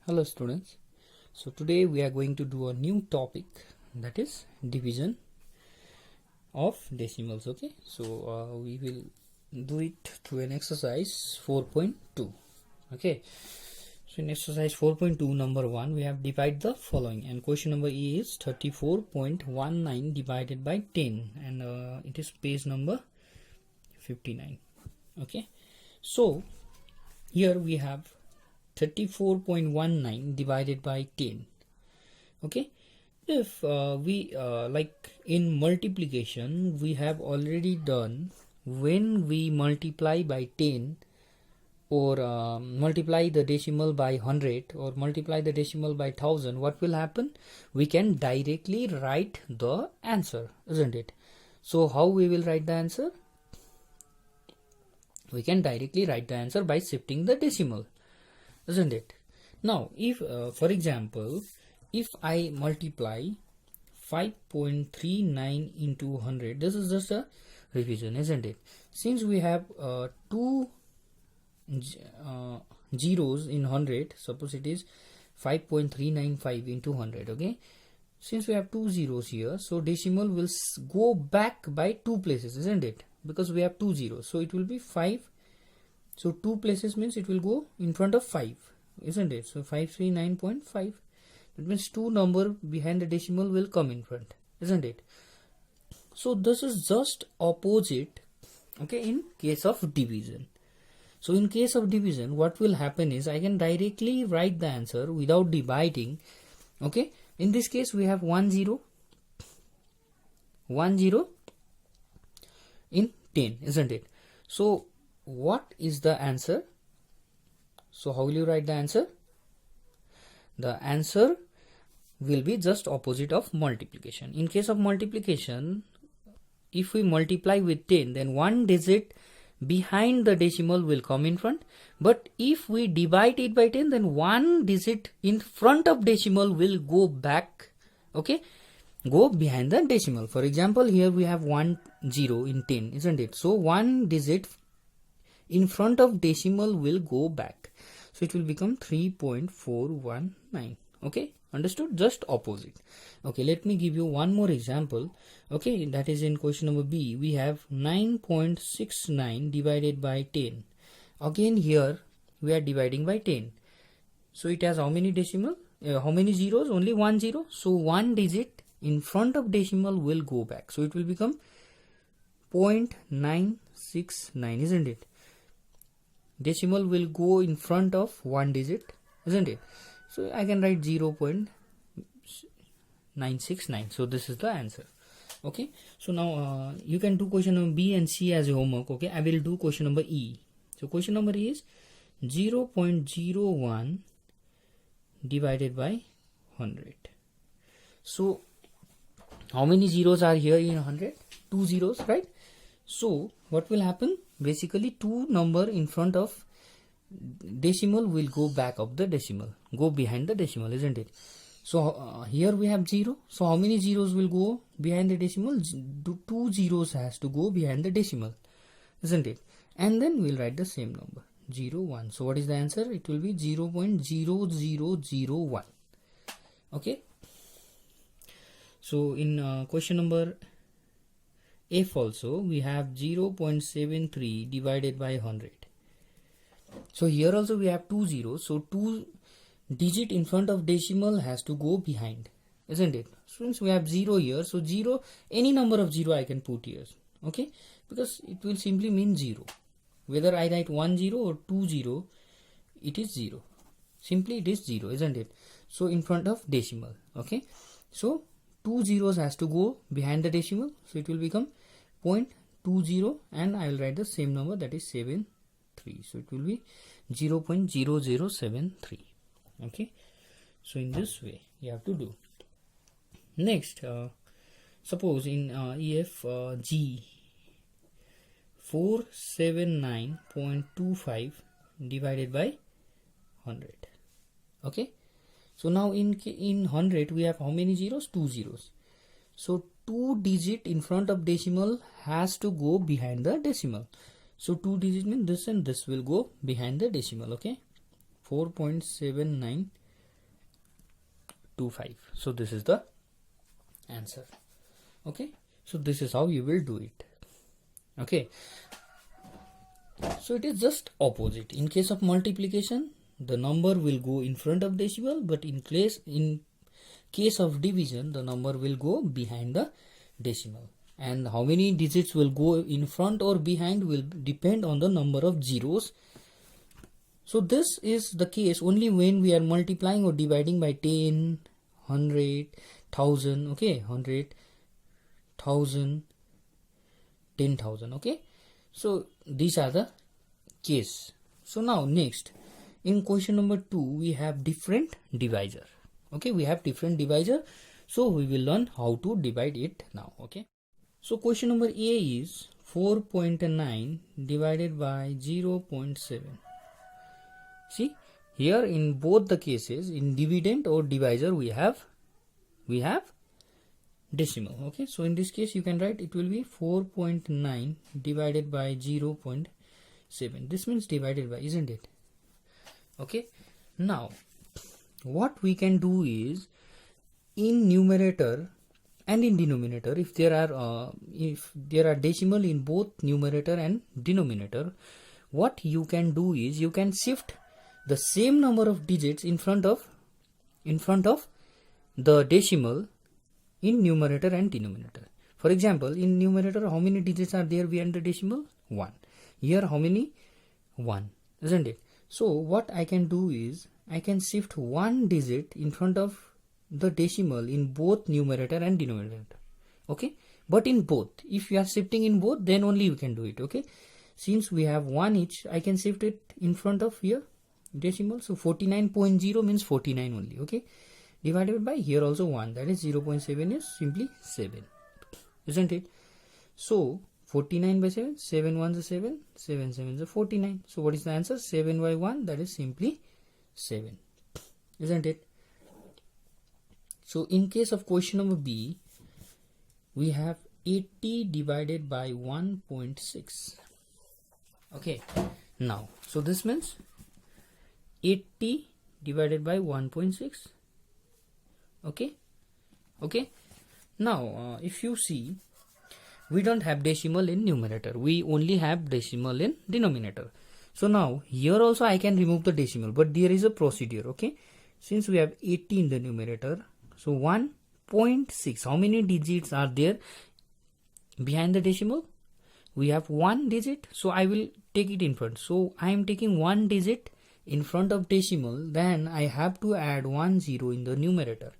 Hello students. So today we are going to do a new topic, that is division of decimals. Okay, so we will do it through an exercise 4.2. Okay, so in exercise 4.2 number 1 we have divide the following, and question number E is 34.19 divided by 10, and it is page number 59. Okay, so here we have 34.19 divided by 10. Okay, if we like in multiplication we have already done, when we multiply by 10 or multiply the decimal by 100 or multiply the decimal by 1000, what will happen? We can directly write the answer, isn't it? So how we will write the answer? We can directly write the answer by shifting the decimal, isn't it? Now if for example, if I multiply 5.39 into 100, this is just a revision, isn't it? Since we have two zeros in 100, suppose it is 5.395 into 100. Okay, since we have two zeros here, so decimal will go back by two places, isn't it? Because we have two zeros, so it will be 5. So 2 places means it will go in front of 5, isn't it? So 539.5. That means 2 number behind the decimal will come in front, isn't it? So this is just opposite, okay, in case of division. So in case of division, what will happen is I can directly write the answer without dividing. Okay, in this case we have 1 0 in 10, isn't it? So what is the answer? So how will you write the answer? The answer will be just opposite of multiplication. In case of multiplication, if we multiply with 10, then one digit behind the decimal will come in front, but if we divide it by 10, then one digit in front of decimal will go back, okay, go behind the decimal. For example, here we have 1 0 in 10, isn't it? So one digit in front of decimal will go back, so it will become 3.419. okay, understood? Just opposite. Okay, let me give you one more example. Okay, that is in question number B. We have 9.69 divided by 10. Again here we are dividing by 10, so it has how many decimal, how many zeros? Only 1 0. So one digit in front of decimal will go back, so it will become 0.969, isn't it? Decimal will go in front of one digit, isn't it? So I can write 0.969. So this is the answer. Okay, so now you can do question number B and C as a homework. Okay, I will do question number E. So question number E is 0.01 divided by 100. So how many zeros are here in 100? 2 zeros, right? So what will happen? Basically 2 number in front of decimal will go back of the decimal, go behind the decimal, isn't it? So here we have 0. So how many zeros will go behind the decimal? 2 zeros has to go behind the decimal, isn't it? And then we'll write the same number, 0 1. So what is the answer? It will be 0.0001. okay, so in question number F also we have 0.73 divided by 100. So here also we have 2 zeros, so 2 digit in front of decimal has to go behind, isn't it? Since we have 0 here, so 0, any number of 0 I can put here, okay, because it will simply mean 0. Whether I write 1 0 or 2 0, it is 0. Simply it is 0, isn't it? So in front of decimal, okay, so 2 zeros has to go behind the decimal, so it will become 0.20, and I will write the same number, that is 73. So it will be 0.0073. okay, so in this way you have to do. Next, suppose in EF G 479.25 divided by 100. okay, so now in 100 we have how many zeros? 2 zeros. So 2 digit in front of decimal has to go behind the decimal. So 2 digit means this and this will go behind the decimal. Okay, 4.79 0.25. So this is the answer. Okay, so this is how you will do it. Okay, so it is just opposite. In case of multiplication, the number will go in front of decimal, but in case of division, the number will go behind the decimal. And how many digits will go in front or behind will depend on the number of zeros. So this is the case only when we are multiplying or dividing by 10, 100, 1000. Okay, 100, 1000, 10,000. Okay, so these are the case. So now next, in question number 2, we have different divisor. Okay, we have different divisor, so we will learn how to divide it now. Okay, so question number A is 4.9 divided by 0.7. See, here in both the cases, in dividend or divisor, we have decimal. Okay, so in this case you can write it will be 4.9 divided by 0.7. This means divided by, isn't it? Okay, now what we can do is, in numerator and in denominator, if there are decimal in both numerator and denominator, what you can do is you can shift the same number of digits in front of the decimal in numerator and denominator. For example, in numerator, how many digits are there behind the decimal? 1. Here how many? 1, isn't it? So what I can do is I can shift one digit in front of the decimal in both numerator and denominator. Okay, but in both, if you are shifting in both, then only you can do it. Okay, since we have 1 each, I can shift it in front of here decimal. So 49.0 means 49 only. Okay, divided by here also 1, that is 0.7 is simply 7, isn't it? So 49 by 7, 7 1 is 7, 7 7 is 49. So what is the answer? 7 by 1, that is simply 7, isn't it? So in case of question number B, we have 80 divided by 1.6. Okay, now so this means 80 divided by 1.6. Okay, now if you see, we don't have decimal in numerator, we only have decimal in denominator. So now here also I can remove the decimal, but there is a procedure. Okay, since we have 80 in the numerator, so 1.6, how many digits are there behind the decimal? We have 1 digit, so I will take it in front. So I am taking 1 digit in front of decimal, then I have to add 1 0 in the numerator,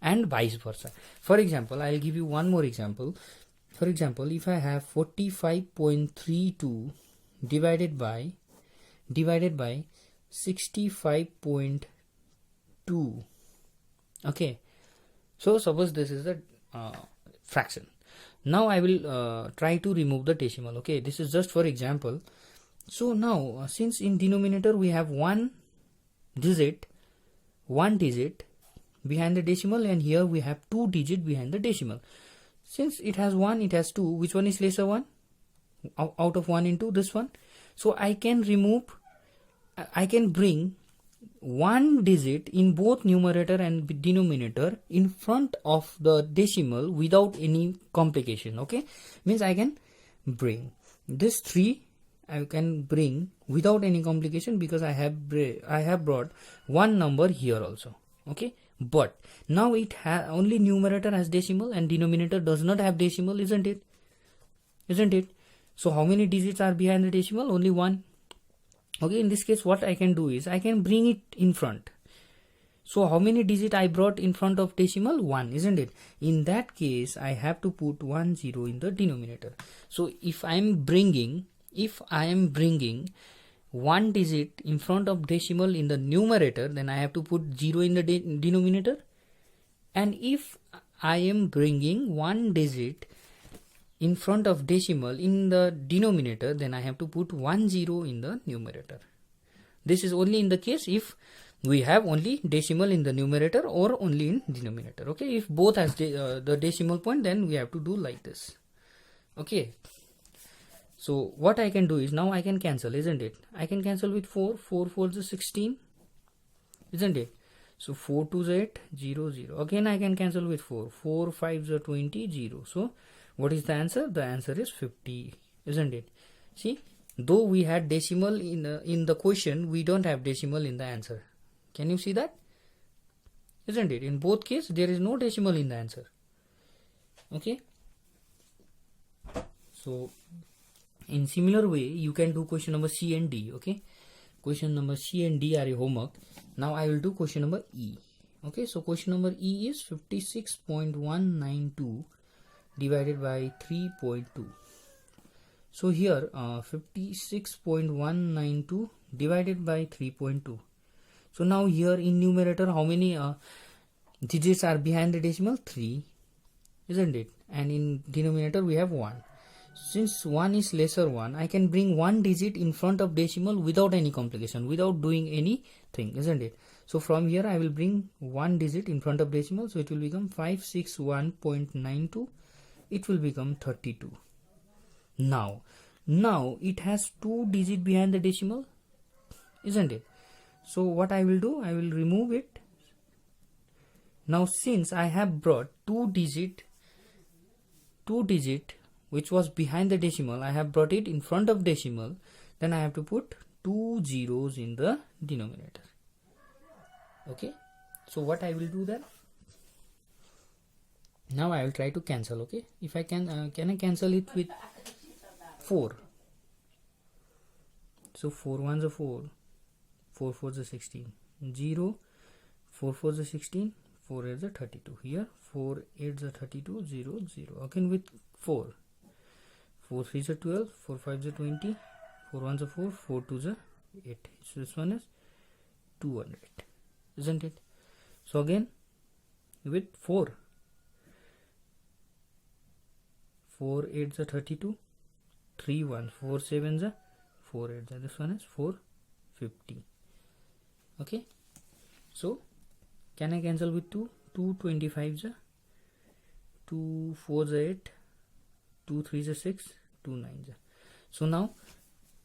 and vice versa. For example, I will give you one more example. For example, if I have 45.32 divided by 65.2. Okay, so suppose this is the fraction. Now I will try to remove the decimal. Okay, this is just for example. So now since in denominator we have one digit behind the decimal, and here we have 2 digits behind the decimal. Since it has 1, it has 2, which one is lesser one? Out of 1 into this one. So I can bring 1 digit in both numerator and denominator in front of the decimal without any complication. Okay, means I can bring this 3, I can bring without any complication, because I have brought one number here also. Okay, but now it has only numerator has decimal and denominator does not have decimal, isn't it? So how many digits are behind the decimal? Only 1. Okay, in this case what I can do is I can bring it in front. So how many digits I brought in front of decimal? 1, isn't it? In that case I have to put 1 0 in the denominator. So if I am bringing 1 digit in front of decimal in the numerator, then I have to put 0 in the denominator. And if I am bringing 1 digit in front of decimal in the denominator, then I have to put 1 0 in the numerator. This is only in the case if we have only decimal in the numerator or only in denominator. Okay, if both has the decimal point, then we have to do like this. Okay, so what I can do is now I can cancel, isn't it? I can cancel with 4 4 4 is 16, isn't it? So 4 2 is 8, 0 0. Again I can cancel with 4. 4 5 is 20, 0. So what is the answer? The answer is 50, isn't it? See, though we had decimal in the question, we don't have decimal in the answer. Can you see that? Isn't it? In both cases, there is no decimal in the answer. Okay. So in similar way, you can do question number C and D. Okay. Question number C and D are your homework. Now I will do question number E. Okay. So question number E is 56.192 divided by 3.2. So here 56.192 divided by 3.2. So now here in numerator, how many digits are behind the decimal? 3, isn't it? And in denominator we have 1. Since 1 is lesser 1, I can bring 1 digit in front of decimal without any complication, without doing anything, isn't it? So from here I will bring 1 digit in front of decimal, so it will become 561.92. It will become 32. Now it has 2 digit behind the decimal, isn't it? So what I will do, I will remove it. Now since I have brought 2 digit which was behind the decimal, I have brought it in front of decimal, then I have to put 2 zeros in the denominator. Okay, so what I will do then, now I will try to cancel. Okay, if I can I cancel it with 4? So 4 1s are 4, 4 4s are 16, 0, 4 4s are 16, 4 8s are 32. Here 4 8s are 32, 0 0. Again with 4, 4 3s are 12, 4 5s are 20, 4 1s are 4, 4 2s are 8. So this one is 200, isn't it? So again with 4, 4 8s are 32, 3 1, 4 7s are 4 8s are, this one is 450. Okay, so can I cancel with 2? 2 25s are 2 4s are 8, 2 3s are 6, 2 9s are. So now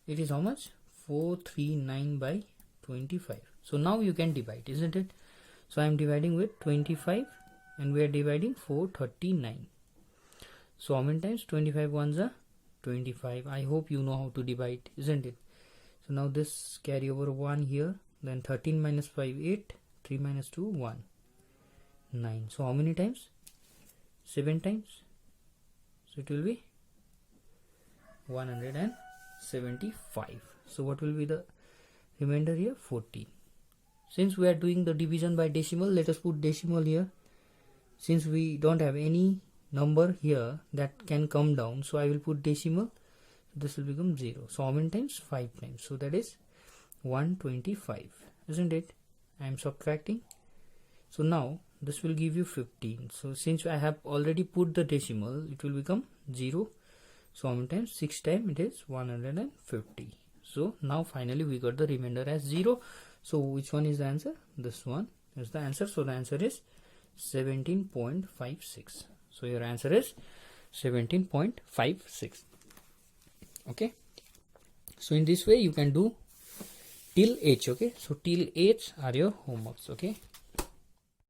it is how much? 439 by 25. So now you can divide, isn't it? So I am dividing with 25 and we are dividing 439. So how many times? 25 ones are 25. I hope you know how to divide, isn't it? So now this carry over 1 here, then 13 minus 5 8, 3 minus 2 1, 9. So how many times? 7 times. So it will be 175. So what will be the remainder here? 14. Since we are doing the division by decimal, let us put decimal here. Since we don't have any number here that can come down, so I will put decimal. This will become 0. So how many times? 5 times. So that is 125, isn't it? I am subtracting. So now this will give you 15. So since I have already put the decimal, it will become 0. So how many times? 6 times, it is 150. So now finally we got the remainder as 0. So which one is the answer? This one is the answer. So the answer is 17.56. So your answer is 17.56. Okay. So in this way you can do till h. Okay. So till h are your homeworks. Okay.